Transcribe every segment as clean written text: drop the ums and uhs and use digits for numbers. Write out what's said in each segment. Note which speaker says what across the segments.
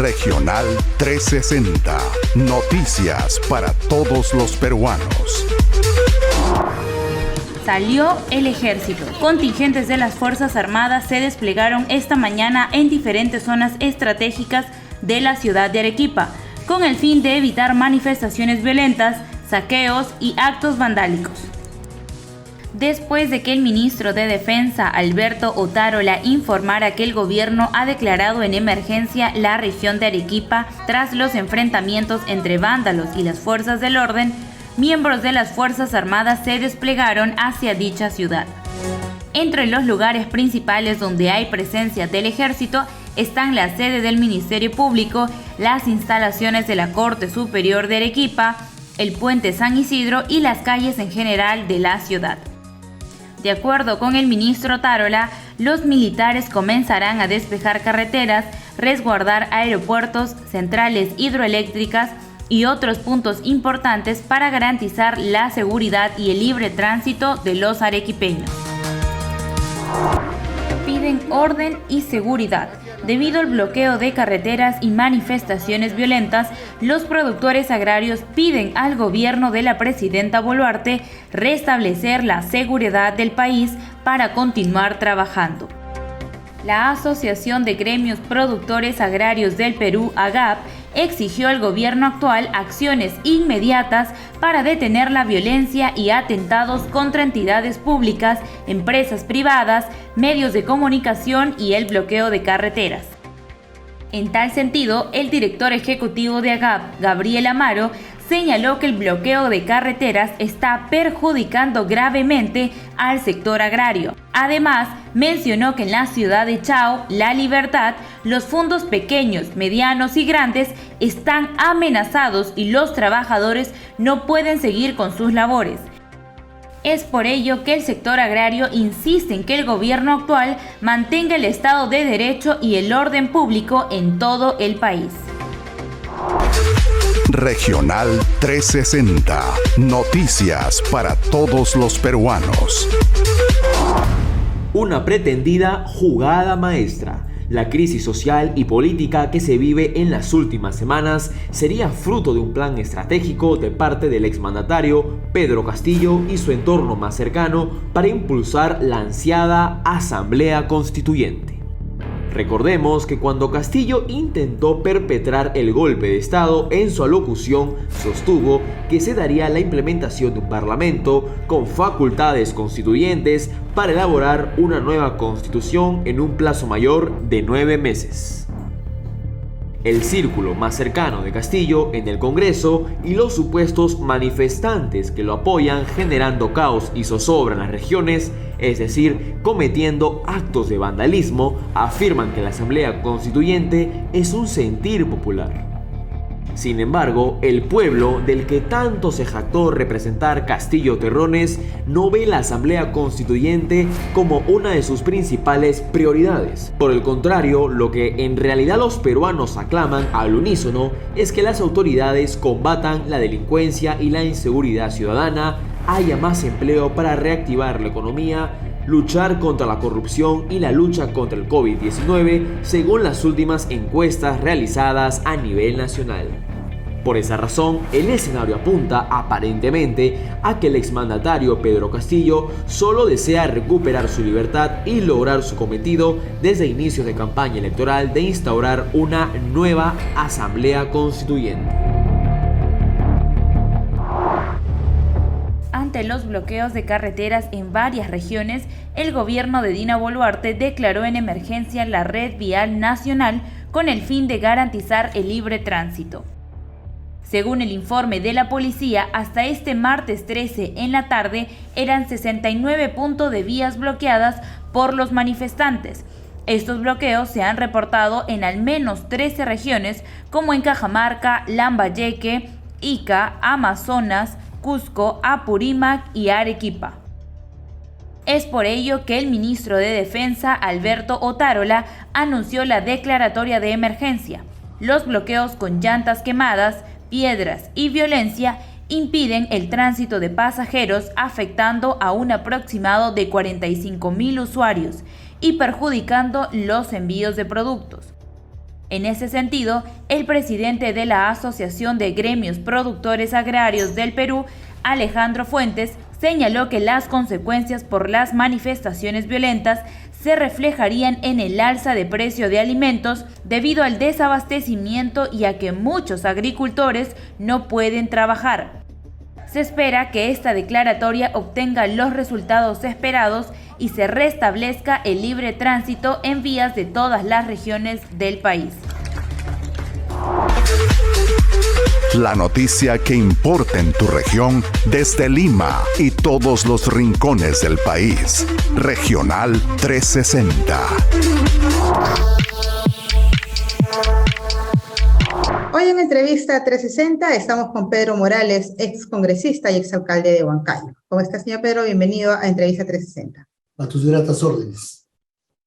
Speaker 1: Regional 360. Noticias para todos los peruanos.
Speaker 2: Salió el ejército. Contingentes de las Fuerzas Armadas se desplegaron esta mañana en diferentes zonas estratégicas de la ciudad de Arequipa, con el fin de evitar manifestaciones violentas, saqueos y actos vandálicos. Después de que el ministro de Defensa, Alberto Otárola, informara que el gobierno ha declarado en emergencia la región de Arequipa tras los enfrentamientos entre vándalos y las fuerzas del orden, miembros de las Fuerzas Armadas se desplegaron hacia dicha ciudad. Entre los lugares principales donde hay presencia del ejército están la sede del Ministerio Público, las instalaciones de la Corte Superior de Arequipa, el Puente San Isidro y las calles en general de la ciudad. De acuerdo con el ministro Otárola, los militares comenzarán a despejar carreteras, resguardar aeropuertos, centrales hidroeléctricas y otros puntos importantes para garantizar la seguridad y el libre tránsito de los arequipeños. Piden orden y seguridad. Debido al bloqueo de carreteras y manifestaciones violentas, los productores agrarios piden al gobierno de la presidenta Boluarte restablecer la seguridad del país para continuar trabajando. La Asociación de Gremios Productores Agrarios del Perú, AGAP, exigió al gobierno actual acciones inmediatas para detener la violencia y atentados contra entidades públicas, empresas privadas, medios de comunicación y el bloqueo de carreteras. En tal sentido, el director ejecutivo de AGAP, Gabriel Amaro, señaló que el bloqueo de carreteras está perjudicando gravemente al sector agrario. Además, mencionó que en la ciudad de Chao, La Libertad, los fondos pequeños, medianos y grandes están amenazados y los trabajadores no pueden seguir con sus labores. Es por ello que el sector agrario insiste en que el gobierno actual mantenga el Estado de Derecho y el orden público en todo el país.
Speaker 1: Regional 360. Noticias para todos los peruanos.
Speaker 3: Una pretendida jugada maestra. La crisis social y política que se vive en las últimas semanas sería fruto de un plan estratégico de parte del exmandatario Pedro Castillo y su entorno más cercano para impulsar la ansiada Asamblea Constituyente. Recordemos que cuando Castillo intentó perpetrar el golpe de Estado, en su alocución sostuvo que se daría la implementación de un parlamento con facultades constituyentes para elaborar una nueva constitución en un plazo mayor de 9 meses. El círculo más cercano de Castillo en el Congreso y los supuestos manifestantes que lo apoyan generando caos y zozobra en las regiones, es decir, cometiendo actos de vandalismo, afirman que la Asamblea Constituyente es un sentir popular. Sin embargo, el pueblo del que tanto se jactó representar Castillo Terrones no ve la Asamblea Constituyente como una de sus principales prioridades. Por el contrario, lo que en realidad los peruanos aclaman al unísono es que las autoridades combatan la delincuencia y la inseguridad ciudadana, haya más empleo para reactivar la economía, luchar contra la corrupción y la lucha contra el COVID-19, según las últimas encuestas realizadas a nivel nacional. Por esa razón, el escenario apunta aparentemente a que el exmandatario Pedro Castillo solo desea recuperar su libertad y lograr su cometido desde inicios de campaña electoral de instaurar una nueva Asamblea Constituyente.
Speaker 2: Ante los bloqueos de carreteras en varias regiones, el gobierno de Dina Boluarte declaró en emergencia la red vial nacional con el fin de garantizar el libre tránsito. Según el informe de la policía, hasta este martes 13 en la tarde eran 69 puntos de vías bloqueadas por los manifestantes. Estos bloqueos se han reportado en al menos 13 regiones como en Cajamarca, Lambayeque, Ica, Amazonas, Cusco, Apurímac y Arequipa. Es por ello que el ministro de Defensa, Alberto Otárola, anunció la declaratoria de emergencia. Los bloqueos con llantas quemadas, piedras y violencia impiden el tránsito de pasajeros, afectando a un aproximado de 45.000 usuarios y perjudicando los envíos de productos. En ese sentido, el presidente de la Asociación de Gremios Productores Agrarios del Perú, Alejandro Fuentes, señaló que las consecuencias por las manifestaciones violentas se reflejarían en el alza de precio de alimentos debido al desabastecimiento y a que muchos agricultores no pueden trabajar. Se espera que esta declaratoria obtenga los resultados esperados y se restablezca el libre tránsito en vías de todas las regiones del país.
Speaker 1: La noticia que importa en tu región desde Lima y todos los rincones del país. Regional 360.
Speaker 4: Hoy en Entrevista 360 estamos con Pedro Morales, ex congresista y ex alcalde de Huancayo. ¿Cómo está, señor Pedro? Bienvenido a Entrevista 360.
Speaker 5: A tus gratas órdenes.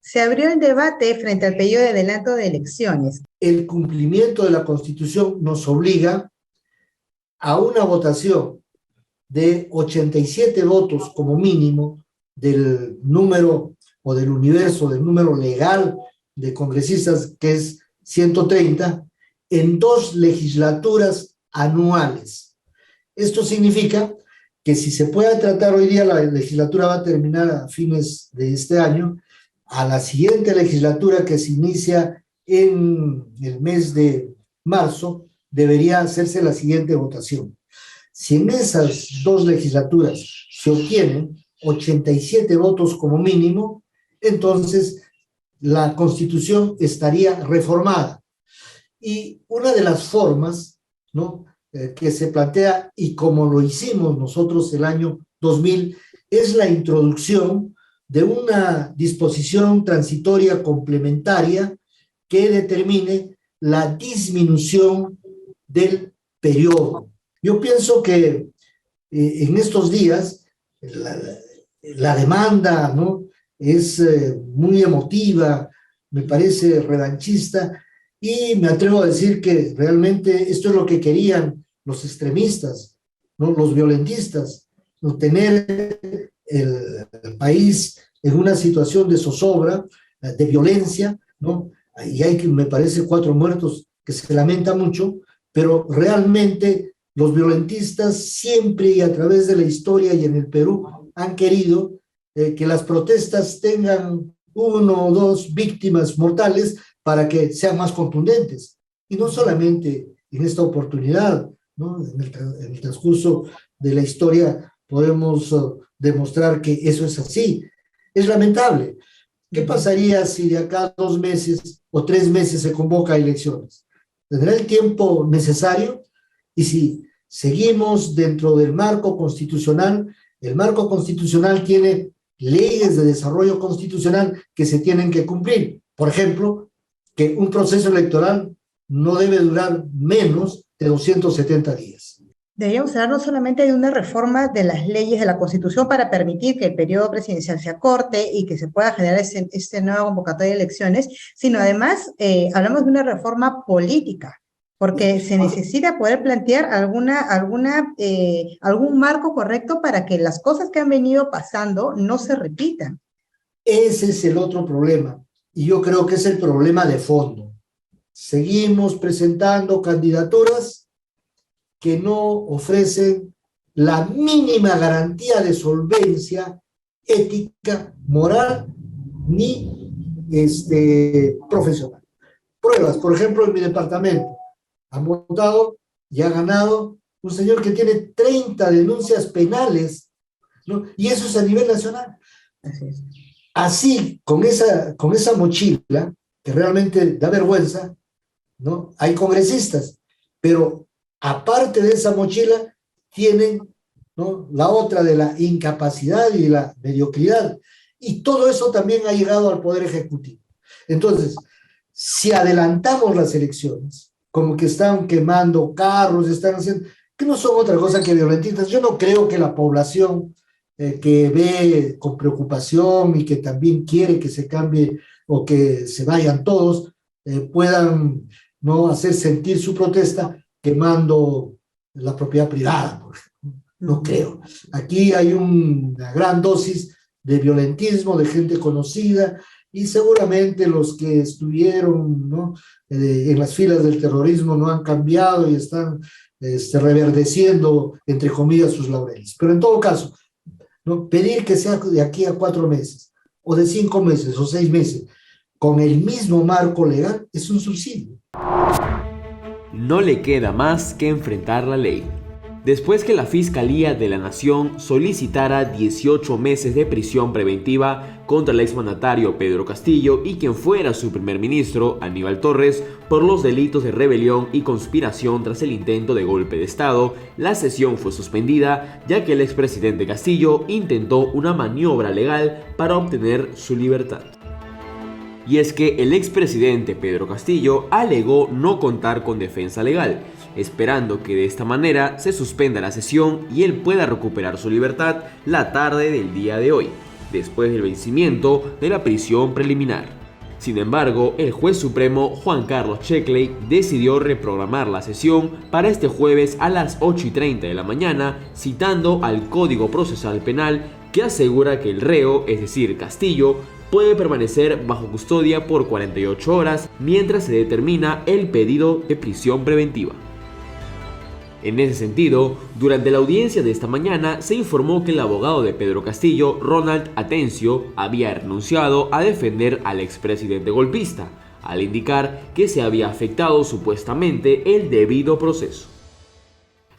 Speaker 4: Se abrió el debate frente al pedido de adelanto de elecciones.
Speaker 5: El cumplimiento de la Constitución nos obliga a una votación de 87 votos como mínimo del número o del universo, del número legal de congresistas, que es 130, en 2 legislaturas anuales. Esto significa que si se puede tratar hoy día, la legislatura va a terminar a fines de este año, a la siguiente legislatura que se inicia en el mes de marzo, debería hacerse la siguiente votación. Si en esas 2 legislaturas se obtienen 87 votos como mínimo, entonces la Constitución estaría reformada. Y una de las formas, ¿no?, que se plantea, y como lo hicimos nosotros el año 2000, es la introducción de una disposición transitoria complementaria que determine la disminución del periodo. Yo pienso que en estos días la demanda, ¿no?, es muy emotiva, me parece revanchista, y me atrevo a decir que realmente esto es lo que querían los extremistas, ¿no?, los violentistas, ¿no?, tener el país en una situación de zozobra, de violencia, ¿no? Y hay, me parece, 4 muertos que se lamenta mucho, pero realmente los violentistas siempre y a través de la historia y en el Perú han querido que las protestas tengan 1 o 2 víctimas mortales para que sean más contundentes. Y no solamente en esta oportunidad, ¿no? En el transcurso de la historia podemos demostrar que eso es así. Es lamentable. ¿Qué pasaría si de acá a 2 meses o 3 meses se convoca a elecciones? ¿Tendrá el tiempo necesario? Y si seguimos dentro del marco constitucional, el marco constitucional tiene leyes de desarrollo constitucional que se tienen que cumplir. Por ejemplo, que un proceso electoral no debe durar menos de 270 días.
Speaker 4: Deberíamos hablar no solamente de una reforma de las leyes de la Constitución para permitir que el periodo presidencial se acorte y que se pueda generar este nueva convocatoria de elecciones, sino además hablamos de una reforma política, porque se necesita poder plantear algún marco correcto para que las cosas que han venido pasando no se repitan.
Speaker 5: Ese es el otro problema, y yo creo que es el problema de fondo. Seguimos presentando candidaturas que no ofrecen la mínima garantía de solvencia ética, moral, ni profesional. Pruebas, por ejemplo, en mi departamento, han votado y ha ganado un señor que tiene 30 denuncias penales, ¿no? Y eso es a nivel nacional. Así, con esa mochila, que realmente da vergüenza, ¿no? Hay congresistas, pero aparte de esa mochila, tienen, ¿no?, la otra de la incapacidad y la mediocridad. Y todo eso también ha llegado al Poder Ejecutivo. Entonces, si adelantamos las elecciones, como que están quemando carros, están haciendo, que no son otra cosa que violentistas. Yo no creo que la población que ve con preocupación y que también quiere que se cambie o que se vayan todos, puedan no hacer sentir su protesta quemando la propiedad privada. No creo. Aquí hay una gran dosis de violentismo, de gente conocida, y seguramente los que estuvieron, ¿no?, en las filas del terrorismo no han cambiado y están reverdeciendo, entre comillas, sus laureles. Pero en todo caso, ¿no?, pedir que sea de aquí a 4 meses, o de 5 meses, o 6 meses, con el mismo marco legal, es un subsidio.
Speaker 3: No le queda más que enfrentar la ley. Después que la Fiscalía de la Nación solicitara 18 meses de prisión preventiva contra el exmandatario Pedro Castillo y quien fuera su primer ministro, Aníbal Torres, por los delitos de rebelión y conspiración tras el intento de golpe de Estado, la sesión fue suspendida ya que el expresidente Castillo intentó una maniobra legal para obtener su libertad. Y es que el expresidente Pedro Castillo alegó no contar con defensa legal, esperando que de esta manera se suspenda la sesión y él pueda recuperar su libertad la tarde del día de hoy, después del vencimiento de la prisión preliminar. Sin embargo, el juez supremo Juan Carlos Checkley decidió reprogramar la sesión para este jueves a las 8:30 de la mañana, citando al Código Procesal Penal que asegura que el reo, es decir, Castillo, puede permanecer bajo custodia por 48 horas mientras se determina el pedido de prisión preventiva. En ese sentido, durante la audiencia de esta mañana se informó que el abogado de Pedro Castillo, Ronald Atencio, había renunciado a defender al expresidente golpista, al indicar que se había afectado supuestamente el debido proceso.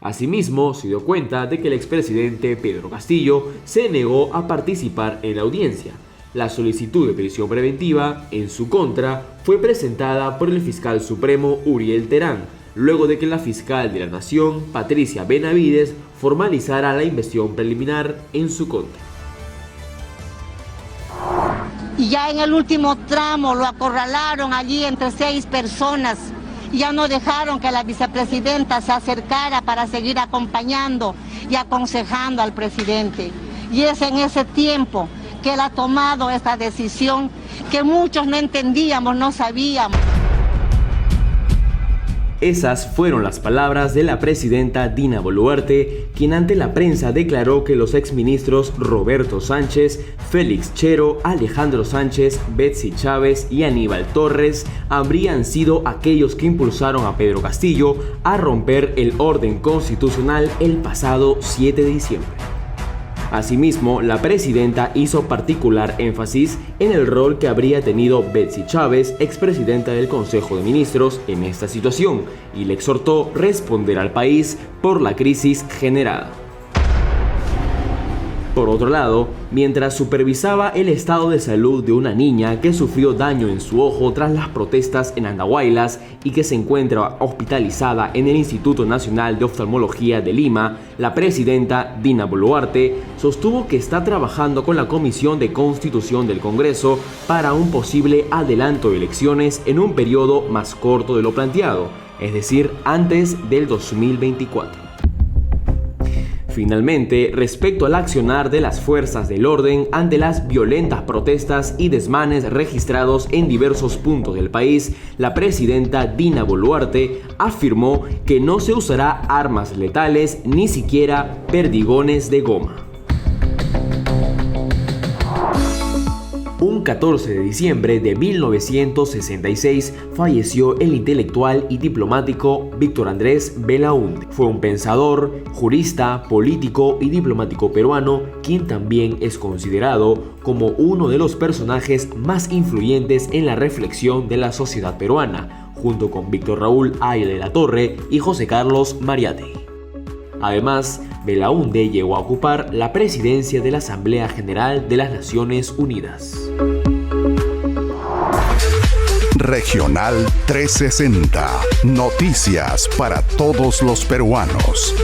Speaker 3: Asimismo, se dio cuenta de que el expresidente Pedro Castillo se negó a participar en la audiencia. La solicitud de prisión preventiva en su contra fue presentada por el fiscal supremo Uriel Terán, luego de que la fiscal de la Nación, Patricia Benavides, formalizara la investigación preliminar en su contra.
Speaker 6: Y ya en el último tramo lo acorralaron allí entre 6 personas. Ya no dejaron que la vicepresidenta se acercara para seguir acompañando y aconsejando al presidente. Y es en ese tiempo que él ha tomado esta decisión que muchos no entendíamos, no sabíamos.
Speaker 3: Esas fueron las palabras de la presidenta Dina Boluarte, quien ante la prensa declaró que los exministros Roberto Sánchez, Félix Chero, Alejandro Sánchez, Betsy Chávez y Aníbal Torres habrían sido aquellos que impulsaron a Pedro Castillo a romper el orden constitucional el pasado 7 de diciembre. Asimismo, la presidenta hizo particular énfasis en el rol que habría tenido Betsy Chávez, expresidenta del Consejo de Ministros, en esta situación, y le exhortó responder al país por la crisis generada. Por otro lado, mientras supervisaba el estado de salud de una niña que sufrió daño en su ojo tras las protestas en Andahuaylas y que se encuentra hospitalizada en el Instituto Nacional de Oftalmología de Lima, la presidenta Dina Boluarte sostuvo que está trabajando con la Comisión de Constitución del Congreso para un posible adelanto de elecciones en un periodo más corto de lo planteado, es decir, antes del 2024. Finalmente, respecto al accionar de las fuerzas del orden ante las violentas protestas y desmanes registrados en diversos puntos del país, la presidenta Dina Boluarte afirmó que no se usará armas letales ni siquiera perdigones de goma. Un 14 de diciembre de 1966 falleció el intelectual y diplomático Víctor Andrés Belaúnde. Fue un pensador, jurista, político y diplomático peruano, quien también es considerado como uno de los personajes más influyentes en la reflexión de la sociedad peruana, junto con Víctor Raúl Ayala de la Torre y José Carlos Mariátegui. Además, Belaúnde llegó a ocupar la presidencia de la Asamblea General de las Naciones Unidas.
Speaker 1: Regional 360. Noticias para todos los peruanos.